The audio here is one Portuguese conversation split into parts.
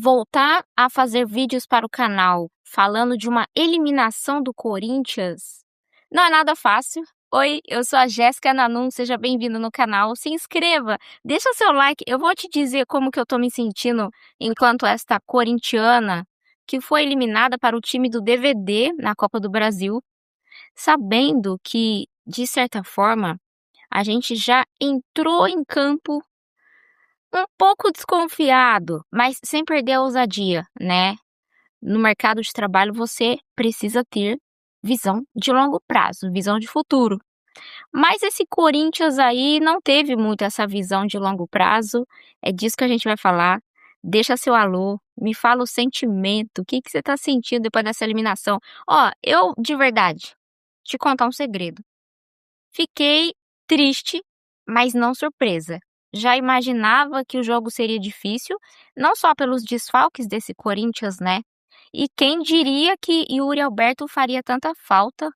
voltar a fazer vídeos para o canal falando de uma eliminação do Corinthians não é nada fácil. Oi, eu sou a Jéssica Nanum, seja bem-vindo no canal. Se inscreva, deixa seu like. Eu vou te dizer como que eu tô me sentindo enquanto esta corintiana que foi eliminada para o time do DVD na Copa do Brasil, sabendo que, de certa forma, a gente já entrou em campo um pouco desconfiado, mas sem perder a ousadia, né? No mercado de trabalho você precisa ter visão de longo prazo, visão de futuro. Mas esse Corinthians aí não teve muito essa visão de longo prazo, é disso que a gente vai falar. Deixa seu alô, me fala o sentimento, o que que você tá sentindo depois dessa eliminação. Ó, eu, de verdade, te contar um segredo. Fiquei triste, mas não surpresa. Já imaginava que o jogo seria difícil, não só pelos desfalques desse Corinthians, né? E quem diria que Yuri Alberto faria tanta falta?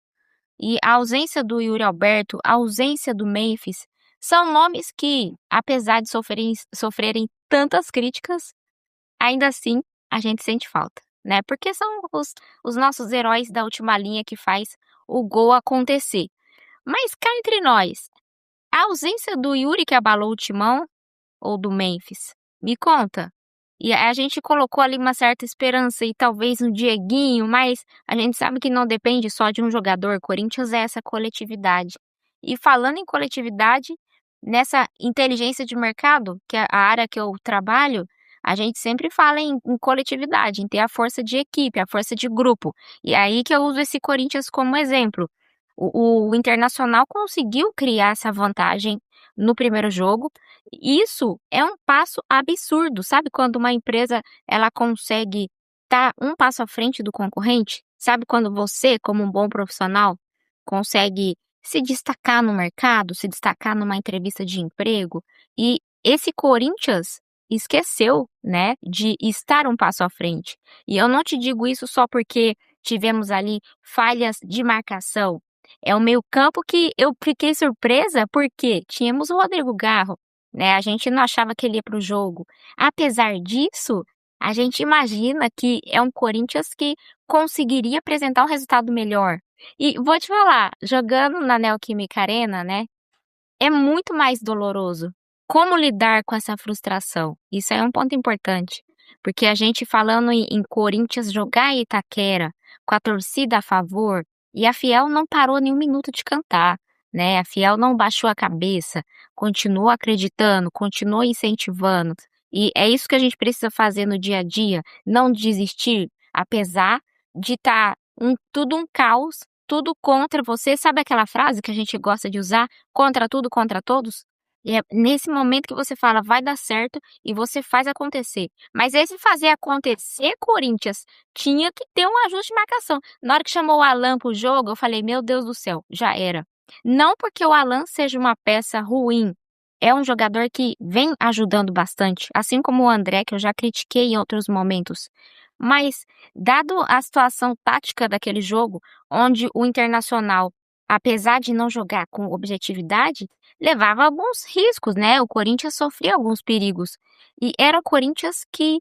E a ausência do Yuri Alberto, a ausência do Memphis, são nomes que, apesar de sofrerem tantas críticas, ainda assim a gente sente falta, né? Porque são os nossos heróis da última linha que faz o gol acontecer. Mas cá entre nós, a ausência do Yuri que abalou o timão ou do Memphis? Me conta. E a gente colocou ali uma certa esperança e talvez um Dieguinho, mas a gente sabe que não depende só de um jogador. Corinthians é essa coletividade. E falando em coletividade, nessa inteligência de mercado, que é a área que eu trabalho, a gente sempre fala em coletividade, em ter a força de equipe, a força de grupo. E é aí que eu uso esse Corinthians como exemplo. O Internacional conseguiu criar essa vantagem no primeiro jogo. Isso é um passo absurdo. Sabe quando uma empresa ela consegue estar um passo à frente do concorrente? Sabe quando você, como um bom profissional, consegue se destacar no mercado, se destacar numa entrevista de emprego? E esse Corinthians esqueceu, né, de estar um passo à frente. E eu não te digo isso só porque tivemos ali falhas de marcação. É o meio-campo que eu fiquei surpresa porque tínhamos o Rodrigo Garro, né? A gente não achava que ele ia para o jogo. Apesar disso, a gente imagina que é um Corinthians que conseguiria apresentar um resultado melhor. E vou te falar, jogando na Neoquímica Arena, né? É muito mais doloroso. Como lidar com essa frustração? Isso é um ponto importante. Porque a gente falando em Corinthians jogar em Itaquera, com a torcida a favor, e a Fiel não parou nem um minuto de cantar, né? A Fiel não baixou a cabeça, continuou acreditando, continuou incentivando. E é isso que a gente precisa fazer no dia a dia, não desistir, apesar de estar tudo um caos, tudo contra você. Sabe aquela frase que a gente gosta de usar? Contra tudo, contra todos? E é nesse momento que você fala, vai dar certo, e você faz acontecer. Mas esse fazer acontecer, Corinthians, tinha que ter um ajuste de marcação. Na hora que chamou o Alan pro jogo, eu falei, meu Deus do céu, já era. Não porque o Alan seja uma peça ruim, é um jogador que vem ajudando bastante, assim como o André, que eu já critiquei em outros momentos. Mas, dado a situação tática daquele jogo, onde o Internacional, apesar de não jogar com objetividade, levava alguns riscos, né? O Corinthians sofria alguns perigos. E era o Corinthians que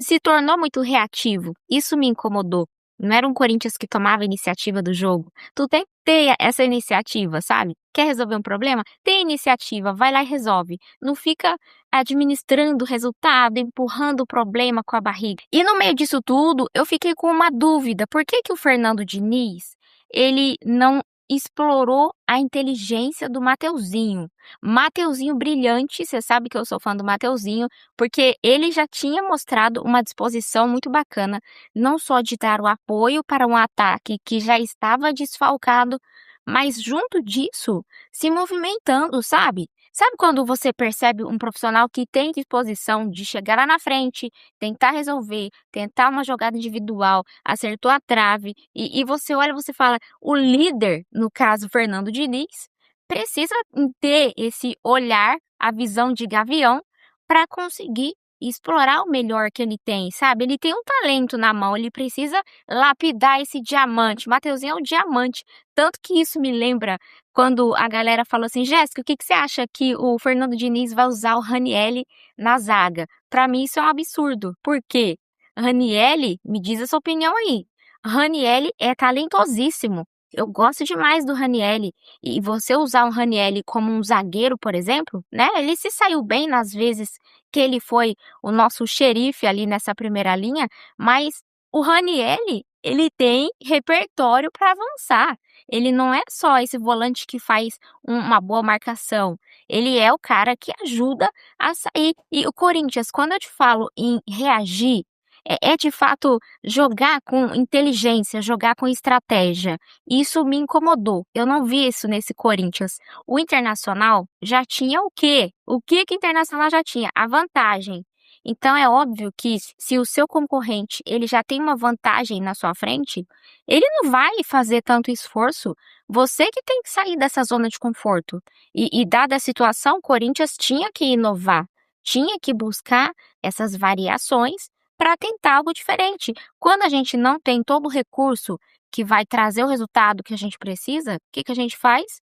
se tornou muito reativo. Isso me incomodou. Não era um Corinthians que tomava a iniciativa do jogo. Tu tem que ter essa iniciativa, sabe? Quer resolver um problema? Tem iniciativa, vai lá e resolve. Não fica administrando o resultado, empurrando o problema com a barriga. E no meio disso tudo, eu fiquei com uma dúvida. Por que que o Fernando Diniz, ele não explorou a inteligência do Mateuzinho? Mateuzinho brilhante, você sabe que eu sou fã do Mateuzinho, porque ele já tinha mostrado uma disposição muito bacana, não só de dar o apoio para um ataque que já estava desfalcado, mas junto disso, se movimentando, sabe? Sabe quando você percebe um profissional que tem disposição de chegar lá na frente, tentar resolver, tentar uma jogada individual, acertou a trave, e você olha e você fala, o líder, no caso Fernando Diniz, precisa ter esse olhar, a visão de gavião, para conseguir explorar o melhor que ele tem, sabe? Ele tem um talento na mão, ele precisa lapidar esse diamante. Mateuzinho é o diamante. Tanto que isso me lembra quando a galera falou assim, Jéssica, o que que você acha que o Fernando Diniz vai usar o Ranieri na zaga? Para mim isso é um absurdo. Por quê? Ranieri, me diz a sua opinião aí. Ranieri é talentosíssimo. Eu gosto demais do Ranieri. E você usar um Ranieri como um zagueiro, por exemplo, né? Ele se saiu bem nas vezes que ele foi o nosso xerife ali nessa primeira linha, mas o Ranieri, ele tem repertório para avançar. Ele não é só esse volante que faz uma boa marcação. Ele é o cara que ajuda a sair. E o Corinthians, quando eu te falo em reagir, é de fato jogar com inteligência, jogar com estratégia. Isso me incomodou. Eu não vi isso nesse Corinthians. O Internacional já tinha o quê? O que que o Internacional já tinha? A vantagem. Então é óbvio que se o seu concorrente ele já tem uma vantagem na sua frente, ele não vai fazer tanto esforço. Você que tem que sair dessa zona de conforto. E dada a situação, o Corinthians tinha que inovar, tinha que buscar essas variações para tentar algo diferente. Quando a gente não tem todo o recurso que vai trazer o resultado que a gente precisa, o que que a gente faz?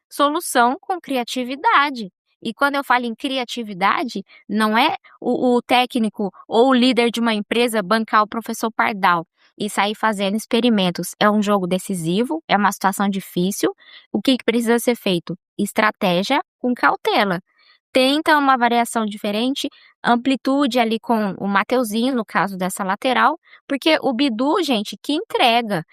Solução com criatividade. E quando eu falo em criatividade, não é o técnico ou o líder de uma empresa bancar o professor Pardal e sair fazendo experimentos. É um jogo decisivo, é uma situação difícil. O que que precisa ser feito? Estratégia com cautela. Tenta uma variação diferente, amplitude ali com o Mateuzinho, no caso dessa lateral, porque o Bidu, gente, que entrega,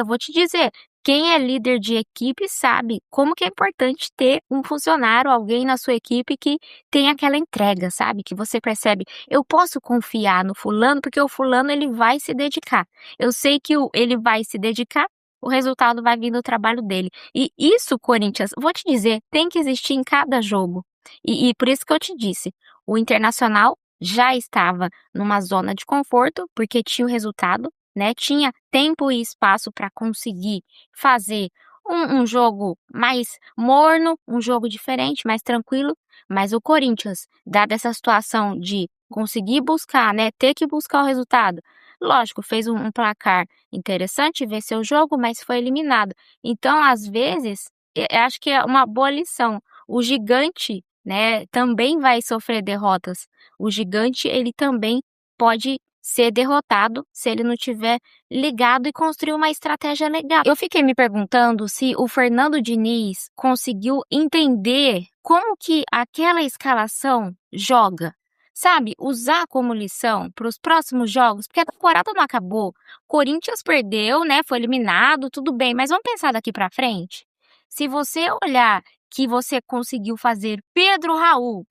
vou te dizer, quem é líder de equipe sabe como que é importante ter um funcionário, alguém na sua equipe que tem aquela entrega, sabe? Que você percebe, eu posso confiar no fulano, porque o fulano ele vai se dedicar. Eu sei que ele vai se dedicar, o resultado vai vir do trabalho dele. E isso, Corinthians, vou te dizer, tem que existir em cada jogo. E por isso que eu te disse, o Internacional já estava numa zona de conforto, porque tinha o resultado, né? Tinha tempo e espaço para conseguir fazer um jogo mais morno, um jogo diferente, mais tranquilo. Mas o Corinthians, dada essa situação de conseguir buscar, né? Ter que buscar o resultado. Lógico, fez um placar interessante, venceu o jogo, mas foi eliminado. Então, às vezes, eu acho que é uma boa lição. O gigante, né, também vai sofrer derrotas. O gigante, ele também pode ser derrotado se ele não tiver ligado e construir uma estratégia legal. Eu fiquei me perguntando se o Fernando Diniz conseguiu entender como que aquela escalação joga. Sabe, usar como lição para os próximos jogos, porque a temporada não acabou. Corinthians perdeu, né? Foi eliminado, tudo bem, mas vamos pensar daqui para frente. Se você olhar que você conseguiu fazer Pedro Raul,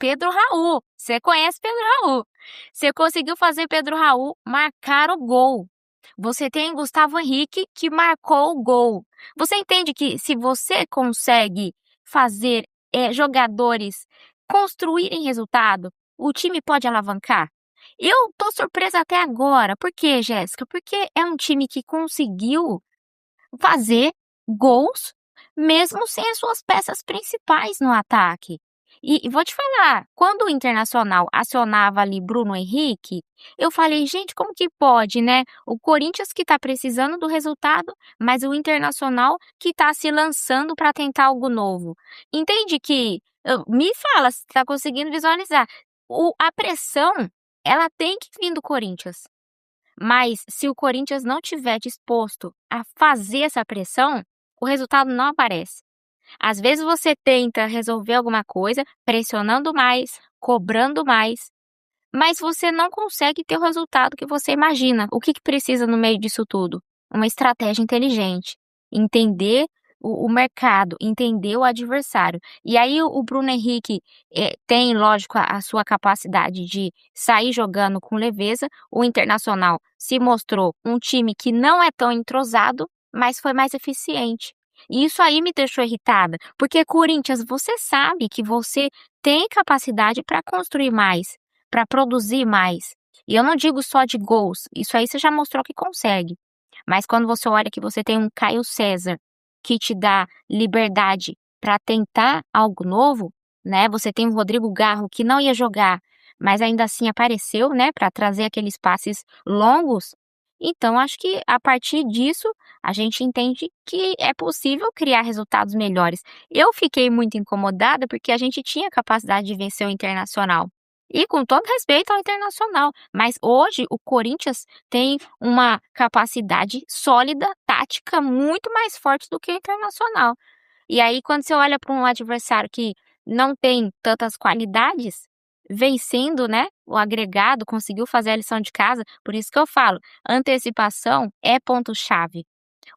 você conhece Pedro Raul? Você conseguiu fazer Pedro Raul marcar o gol. Você tem Gustavo Henrique que marcou o gol. Você entende que se você consegue fazer jogadores construírem resultado, o time pode alavancar? Eu tô surpresa até agora. Por quê, Jéssica? Porque é um time que conseguiu fazer gols mesmo sem as suas peças principais no ataque. E vou te falar, quando o Internacional acionava ali Bruno Henrique, eu falei, gente, como que pode, né? O Corinthians que tá precisando do resultado, mas o Internacional que tá se lançando para tentar algo novo. Entende que, me fala se tá conseguindo visualizar. A pressão, ela tem que vir do Corinthians. Mas se o Corinthians não tiver disposto a fazer essa pressão, o resultado não aparece. Às vezes você tenta resolver alguma coisa pressionando mais, cobrando mais, mas você não consegue ter o resultado que você imagina. O que que precisa no meio disso tudo? Uma estratégia inteligente. Entender o mercado, entender o adversário. E aí o Bruno Henrique tem, lógico, a sua capacidade de sair jogando com leveza. O Internacional se mostrou um time que não é tão entrosado, mas foi mais eficiente. E isso aí me deixou irritada, porque Corinthians, você sabe que você tem capacidade para construir mais, para produzir mais. E eu não digo só de gols, isso aí você já mostrou que consegue. Mas quando você olha que você tem um Caio César que te dá liberdade para tentar algo novo, né? Você tem o Rodrigo Garro que não ia jogar, mas ainda assim apareceu, né, para trazer aqueles passes longos. Então, acho que a partir disso, a gente entende que é possível criar resultados melhores. Eu fiquei muito incomodada porque a gente tinha capacidade de vencer o Internacional. E com todo respeito ao Internacional, mas hoje o Corinthians tem uma capacidade sólida, tática, muito mais forte do que o Internacional. E aí quando você olha para um adversário que não tem tantas qualidades, vencendo, né, o agregado, conseguiu fazer a lição de casa, por isso que eu falo, antecipação é ponto-chave.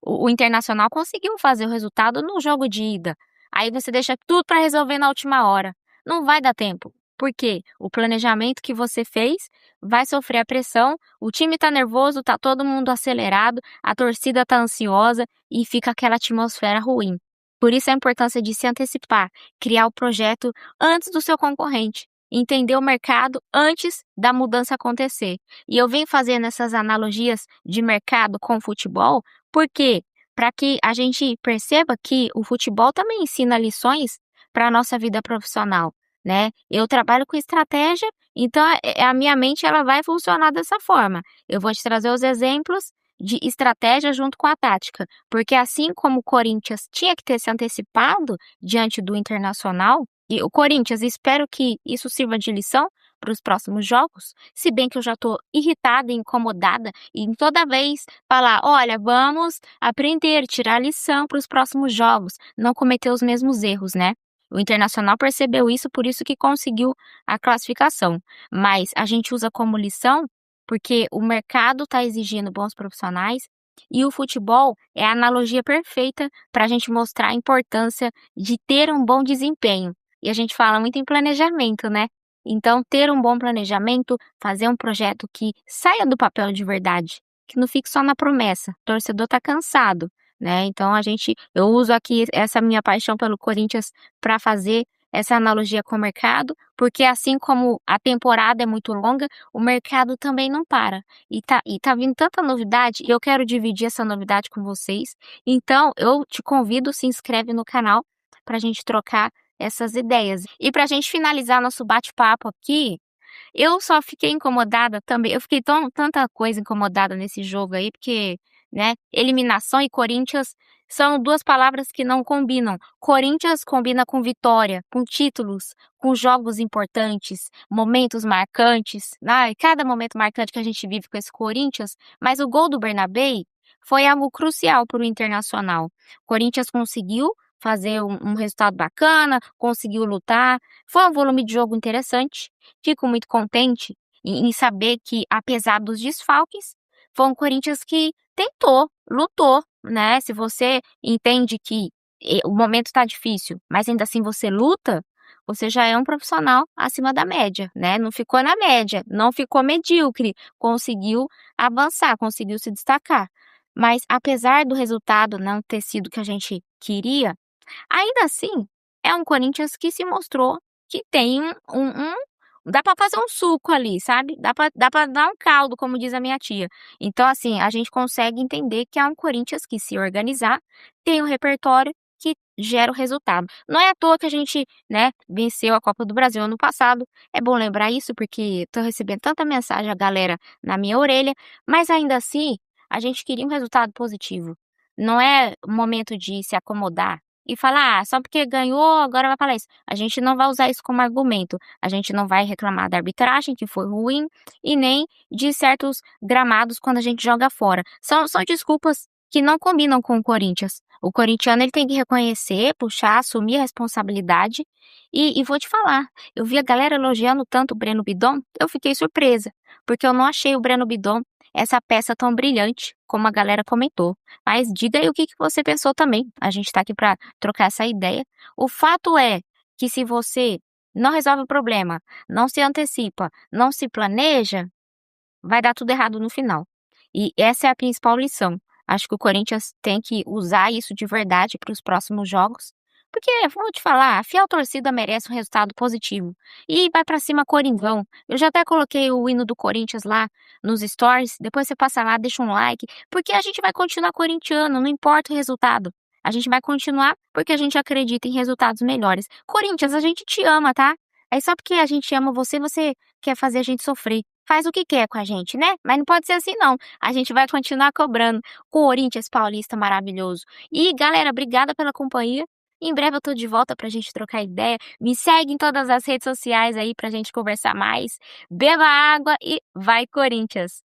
O Internacional conseguiu fazer o resultado no jogo de ida. Aí você deixa tudo para resolver na última hora. Não vai dar tempo. Por quê? O planejamento que você fez vai sofrer a pressão, o time tá nervoso, tá todo mundo acelerado, a torcida tá ansiosa e fica aquela atmosfera ruim. Por isso a importância de se antecipar, criar o projeto antes do seu concorrente, entender o mercado antes da mudança acontecer. E eu venho fazendo essas analogias de mercado com futebol, por quê? Para que a gente perceba que o futebol também ensina lições para a nossa vida profissional, né. Eu trabalho com estratégia, então a minha mente ela vai funcionar dessa forma. Eu vou te trazer os exemplos de estratégia junto com a tática, porque assim como o Corinthians tinha que ter se antecipado diante do Internacional, e o Corinthians espero que isso sirva de lição para os próximos jogos, se bem que eu já estou irritada e incomodada em toda vez falar: "Olha, vamos aprender, tirar lição para os próximos jogos, não cometer os mesmos erros", né. O Internacional percebeu isso, por isso que conseguiu a classificação. Mas a gente usa como lição, porque o mercado está exigindo bons profissionais e o futebol é a analogia perfeita para a gente mostrar a importância de ter um bom desempenho. E a gente fala muito em planejamento, né? Então, ter um bom planejamento, fazer um projeto que saia do papel de verdade, que não fique só na promessa. O torcedor está cansado, né? Então, eu uso aqui essa minha paixão pelo Corinthians para fazer essa analogia com o mercado, porque assim como a temporada é muito longa, o mercado também não para. E tá vindo tanta novidade, e eu quero dividir essa novidade com vocês. Então, eu te convido, se inscreve no canal para a gente trocar essas ideias. E para a gente finalizar nosso bate-papo aqui, eu só fiquei incomodada também, eu fiquei tanta coisa incomodada nesse jogo aí, porque, né, eliminação e Corinthians são 2 palavras que não combinam. Corinthians combina com vitória, com títulos, com jogos importantes, momentos marcantes. Ai, cada momento marcante que a gente vive com esse Corinthians, mas o gol do Bernabé foi algo crucial para o Internacional. O Corinthians conseguiu fazer um resultado bacana, conseguiu lutar, foi um volume de jogo interessante. Fico muito contente em saber que, apesar dos desfalques, foi um Corinthians que tentou, lutou, né. Se você entende que o momento está difícil, mas ainda assim você luta, você já é um profissional acima da média, né. Não ficou na média, não ficou medíocre, conseguiu avançar, conseguiu se destacar. Mas apesar do resultado não ter sido o que a gente queria, ainda assim, é um Corinthians que se mostrou que tem dá pra fazer um suco ali, sabe, dá pra dar um caldo, como diz a minha tia. Então, assim, a gente consegue entender que é um Corinthians que, se organizar, tem um repertório que gera o resultado. Não é à toa que a gente, né, venceu a Copa do Brasil ano passado. É bom lembrar isso, porque tô recebendo tanta mensagem, a galera na minha orelha, mas ainda assim, a gente queria um resultado positivo. Não é o momento de se acomodar e falar: "Ah, só porque ganhou, agora vai falar isso". A gente não vai usar isso como argumento. A gente não vai reclamar da arbitragem, que foi ruim, e nem de certos gramados quando a gente joga fora. São desculpas que não combinam com o Corinthians. O corintiano ele tem que reconhecer, puxar, assumir a responsabilidade. E vou te falar, eu vi a galera elogiando tanto o Breno Bidon, eu fiquei surpresa, porque eu não achei o Breno Bidon essa peça tão brilhante como a galera comentou. Mas diga aí o que você pensou também. A gente está aqui para trocar essa ideia. O fato é que, se você não resolve o problema, não se antecipa, não se planeja, vai dar tudo errado no final. E essa é a principal lição. Acho que o Corinthians tem que usar isso de verdade para os próximos jogos, porque, vou te falar, a fiel torcida merece um resultado positivo. E vai pra cima, Coringão. Eu já até coloquei o hino do Corinthians lá nos stories, depois você passa lá, deixa um like, porque a gente vai continuar corintiano, não importa o resultado. A gente vai continuar porque a gente acredita em resultados melhores. Corinthians, a gente te ama, tá? É só porque a gente ama você, você quer fazer a gente sofrer. Faz o que quer com a gente, né? Mas não pode ser assim, não. A gente vai continuar cobrando. Corinthians paulista maravilhoso. E, galera, obrigada pela companhia. Em breve eu tô de volta pra gente trocar ideia. Me segue em todas as redes sociais aí pra gente conversar mais. Beba água e vai Corinthians!